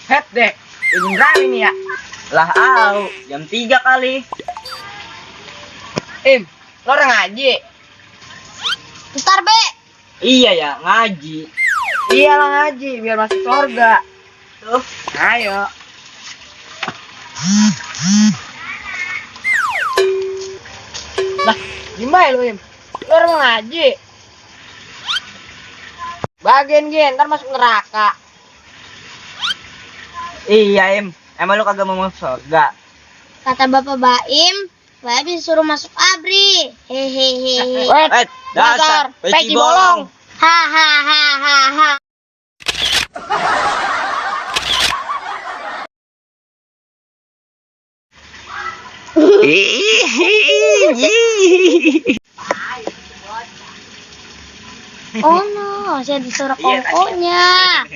Het deh, jam berapa ini ya? Lah jam 3 kali. Lo orang ngaji? Bentar, Be. Iya ya, ngaji. Iyalah ngaji, biar masuk surga. Tuh, Ayo. Lah, gimana lu, Im? Lo orang ngaji? Bagian gen, ntar masuk neraka. iya emang lu kagak mau masuk surga? Kata Bapak Baim, Baim disuruh masuk abri. Hehehe. Wait, dasar, peci bolong. Hahaha. Oh no, saya disuruh kongkonya.